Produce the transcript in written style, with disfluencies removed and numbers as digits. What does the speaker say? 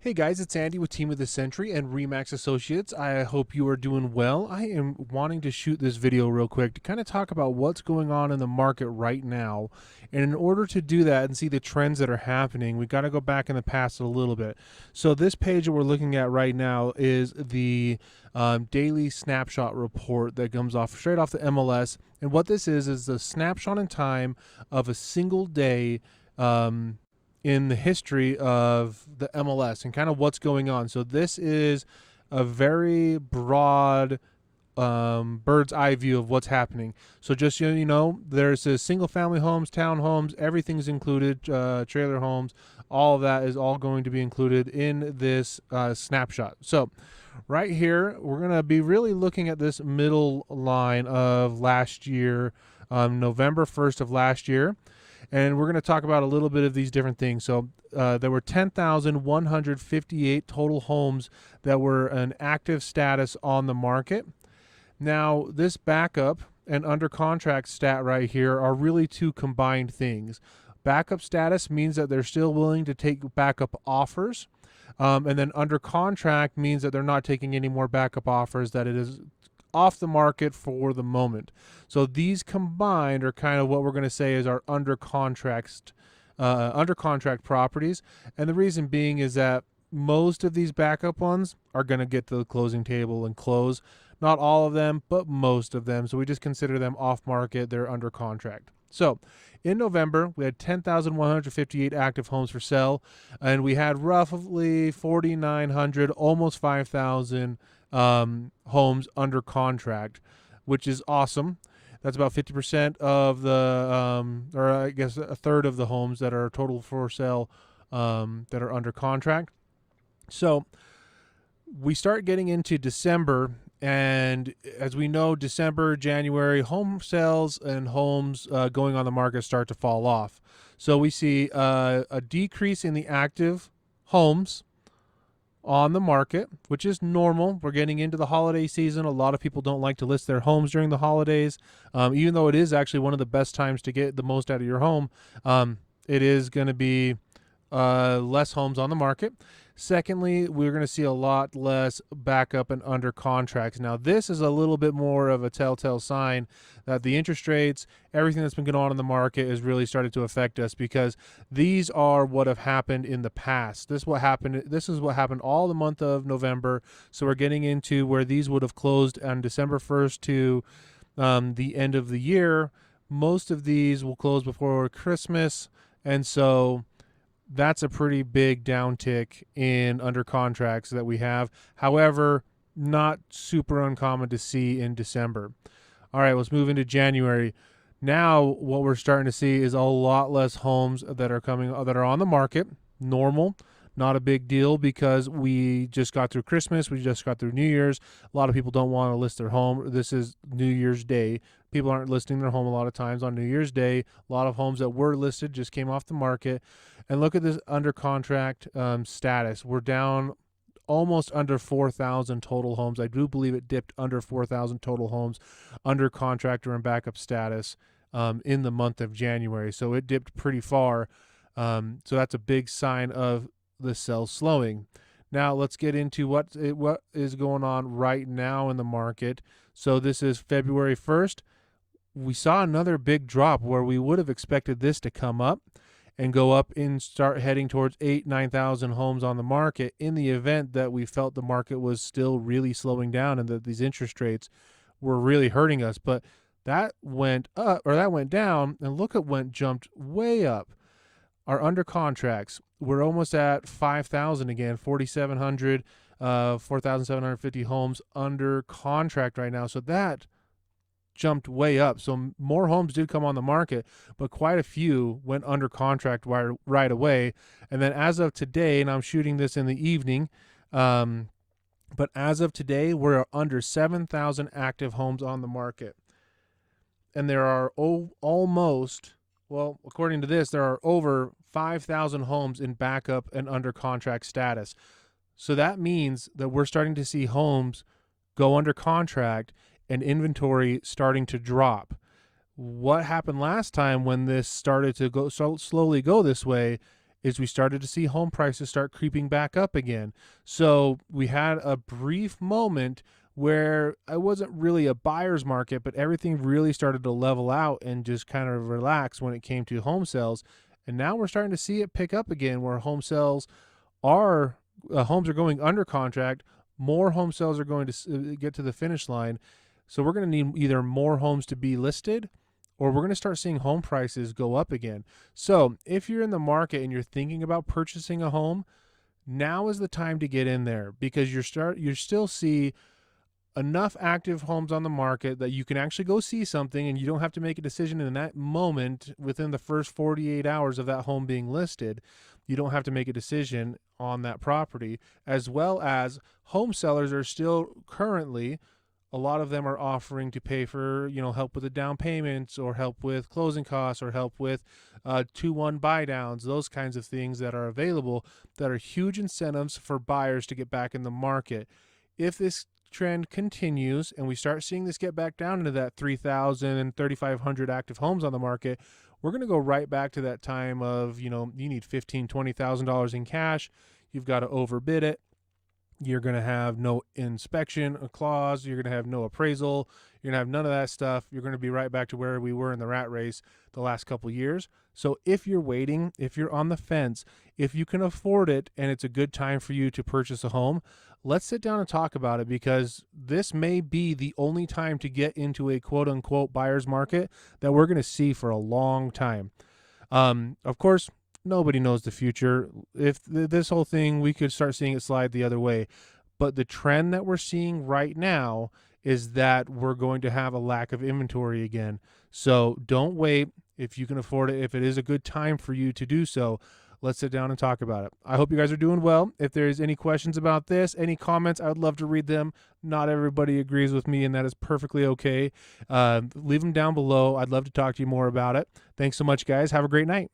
Hey guys, it's Andy with Team of the Century and Remax Associates. I hope you are doing well. I am wanting to shoot this video real quick to kind of talk about what's going on in the market right now. And in order to do that and see the trends that are happening, we got to go back in the past a little bit. So this page that we're looking at right now is the daily snapshot report that comes off straight off the MLS. And what this is the snapshot in time of a single day in the history of the MLS and kind of what's going on. So this is a very broad bird's eye view of what's happening. So just so you know, there's a single family homes, townhomes, everything's included, trailer homes, all of that is all going to be included in this snapshot. So right here, we're going to be really looking at this middle line of last year, November 1st of last year. And we're going to talk about a little bit of these different things. So there were 10,158 total homes that were an active status on the market. Now, this backup and under contract stat right here are really two combined things. Backup status means that they're still willing to take backup offers. And then under contract means that they're not taking any more backup offers, that it is off the market for the moment. So these combined are kind of what we're going to say is our under contract properties. And the reason being is that most of these backup ones are going to get to the closing table and close. Not all of them, but most of them. So we just consider them off market. They're under contract. So in November, we had 10,158 active homes for sale, and we had roughly 4,900, almost 5,000 homes under contract, which is awesome. That's about 50% of the, or I guess a third of the homes that are total for sale that are under contract. So we start getting into December, and as we know, December, January, home sales and homes going on the market start to fall off. So we see a decrease in the active homes on the market, which is normal. We're getting into the holiday season. A lot of people don't like to list their homes during the holidays, even though it is actually one of the best times to get the most out of your home. It is going to be less homes on the market. Secondly, we're going to see a lot less backup and under contracts. Now, this is a little bit more of a telltale sign that the interest rates, everything that's been going on in the market is really started to affect us, because these are what have happened in the past. This is what happened all the month of November. So we're getting into where these would have closed on December 1st to the end of the year. Most of these will close before Christmas. And so that's a pretty big downtick in under contracts that we have. However, not super uncommon to see in December. All right, let's move into January. Now, what we're starting to see is a lot less homes that are on the market. Normal, not a big deal, because we just got through Christmas, we just got through New Year's. A lot of people don't want to list their home. This is New Year's Day. People aren't listing their home a lot of times on New Year's Day. A lot of homes that were listed just came off the market. And look at this under contract status. We're down almost under 4,000 total homes. I do believe it dipped under 4,000 total homes under contract or in backup status in the month of January. So it dipped pretty far. So that's a big sign of the sales slowing. Now let's get into what is going on right now in the market. So this is February 1st. We saw another big drop where we would have expected this to come up and go up and start heading towards 9,000 homes on the market in the event that we felt the market was still really slowing down and that these interest rates were really hurting us. But that went up, or that went down, and look at what jumped way up. Our under contracts, we're almost at 5,000 again, 4,700, 4,750 homes under contract right now. So that jumped way up. So more homes did come on the market, but quite a few went under contract right away. And then as of today, and I'm shooting this in the evening, but as of today, we're under 7,000 active homes on the market. And there are almost, well, according to this, there are over 5,000 homes in backup and under contract status. So that means that we're starting to see homes go under contract and inventory starting to drop. What happened last time when this started to go slowly go this way is we started to see home prices start creeping back up again. So we had a brief moment where it wasn't really a buyer's market, but everything really started to level out and just kind of relax when it came to home sales. And now we're starting to see it pick up again, where home sales are homes are going under contract. More home sales are going to get to the finish line. So we're going to need either more homes to be listed, or we're going to start seeing home prices go up again. So if you're in the market and you're thinking about purchasing a home, now is the time to get in there, because you still see enough active homes on the market that you can actually go see something, and you don't have to make a decision in that moment within the first 48 hours of that home being listed. You don't have to make a decision on that property, as well as home sellers are still currently, a lot of them are offering to pay for, help with the down payments, or help with closing costs, or help with 2-1 buy downs, those kinds of things that are available, that are huge incentives for buyers to get back in the market. If this trend continues and we start seeing this get back down into that 3,000 and 3,500 active homes on the market, we're going to go right back to that time of, you need $15,000, $20,000 in cash. You've got to overbid it. You're going to have no inspection clause. You're going to have no appraisal. You're going to have none of that stuff. You're going to be right back to where we were in the rat race the last couple years. So if you're waiting, if you're on the fence, if you can afford it and it's a good time for you to purchase a home, let's sit down and talk about it, because this may be the only time to get into a quote unquote buyer's market that we're going to see for a long time. Of course, nobody knows the future. If this whole thing, we could start seeing it slide the other way. But the trend that we're seeing right now is that we're going to have a lack of inventory again. So don't wait. If you can afford it, if it is a good time for you to do so, let's sit down and talk about it. I hope you guys are doing well. If there's any questions about this, any comments, I would love to read them. Not everybody agrees with me, and that is perfectly okay. Leave them down below. I'd love to talk to you more about it. Thanks so much, guys. Have a great night.